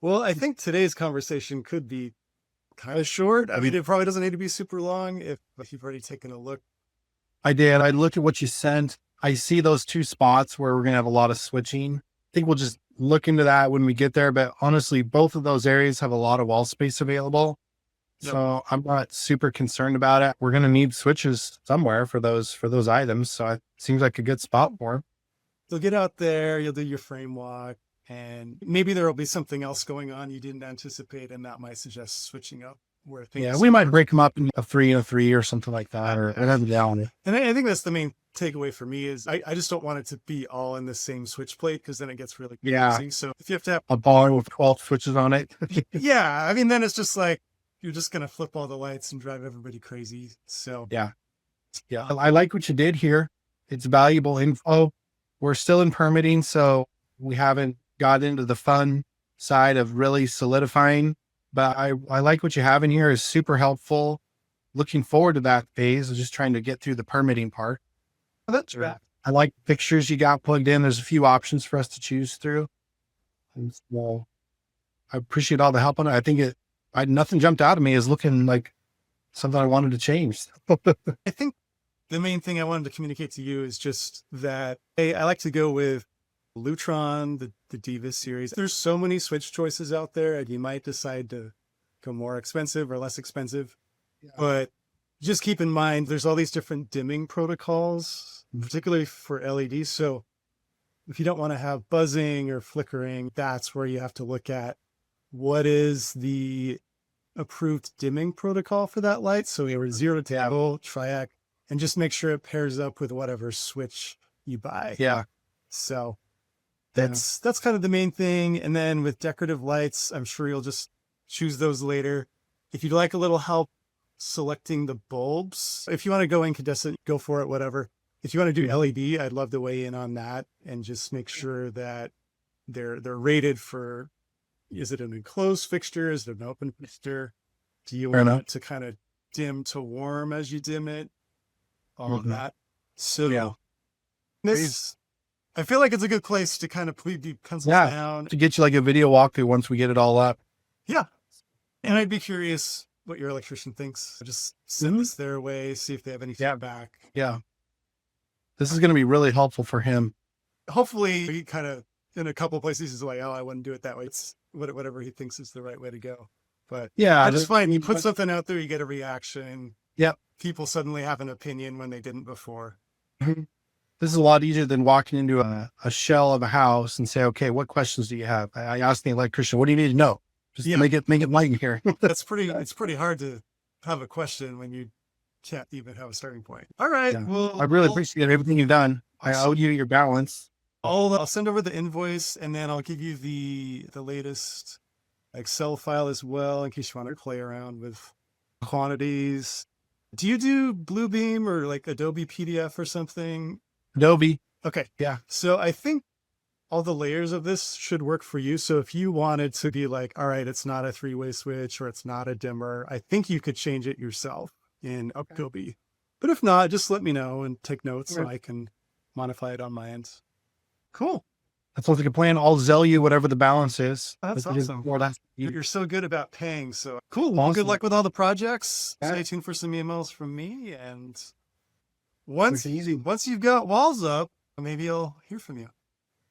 Well, I think today's conversation could be kind of short. I mean, it probably doesn't need to be super long if you've already taken a look. I did. I looked at what you sent. I see those two spots where we're going to have a lot of switching. I think we'll just look into that when we get there. But honestly, both of those areas have a lot of wall space available. Yep. So I'm not super concerned about it. We're going to need switches somewhere for those items. So it seems like a good spot for them. You'll get out there, you'll do your frame walk, and maybe there will be something else going on you didn't anticipate, and that might suggest switching up where things. Yeah, we might break them up in a 3 and a 3 or something like that, or whatever down. And I think that's the main takeaway for me is I just don't want it to be all in the same switch plate because then it gets really confusing. So if you have to have a bar with 12 switches on it. yeah, I mean, then it's just like, you're just going to flip all the lights and drive everybody crazy. So yeah. I like what you did here. It's valuable info. We're still in permitting, so we haven't got into the fun side of really solidifying, but I like what you have in here is super helpful. Looking forward to that phase of just trying to get through the permitting part. that's right. I like fixtures you got plugged in. There's a few options for us to choose through. And so I appreciate all the help on it. I think nothing jumped out at me as looking like something I wanted to change. I think the main thing I wanted to communicate to you is just that I like to go with Lutron, the Diva series. There's so many switch choices out there, and you might decide to go more expensive or less expensive. Yeah. But just keep in mind, there's all these different dimming protocols, particularly for LEDs. So if you don't want to have buzzing or flickering, that's where you have to look at what is the approved dimming protocol for that light. So we were 0 to table, triac, and just make sure it pairs up with whatever switch you buy. Yeah. So that's kind of the main thing. And then with decorative lights, I'm sure you'll just choose those later. If you'd like a little help selecting the bulbs, if you want to go incandescent, go for it, whatever. If you want to do LED, I'd love to weigh in on that and just make sure that they're rated for, is it an enclosed fixture? Is it an open fixture? Do you want it to kind of dim to warm as you dim it? All of that. So I feel like it's a good place to kind of put the pencils down. To get you like a video walkthrough once we get it all up. Yeah. And I'd be curious what your electrician thinks. Just send this their way, see if they have any feedback. Yeah. This is going to be really helpful for him. Hopefully he kind of, in a couple of places, he's like, oh, I wouldn't do it that way. It's whatever he thinks is the right way to go. But I just find you put something out there, you get a reaction. Yep. People suddenly have an opinion when they didn't before. This is a lot easier than walking into a shell of a house and say, okay, what questions do you have? I asked the electrician, what do you need to know? Just make it light in here. It's pretty hard to have a question when you can't even have a starting point. All right. Yeah. Well, I really appreciate everything you've done. I owe you your balance. I'll send over the invoice and then I'll give you the latest Excel file as well in case you want to play around with quantities. Do you do Bluebeam or like Adobe PDF or something? Adobe. Okay. Yeah. So I think all the layers of this should work for you. So if you wanted to be like, all right, it's not a 3-way switch or it's not a dimmer, I think you could change it yourself in Adobe. But if not, just let me know and take notes so I can modify it on my end. Cool. That sounds like a plan. I'll Zell you whatever the balance is. That's awesome. You're so good about paying. So cool. Well, good luck with all the projects. Stay tuned for some emails from me. And once you've got walls up, maybe I'll hear from you.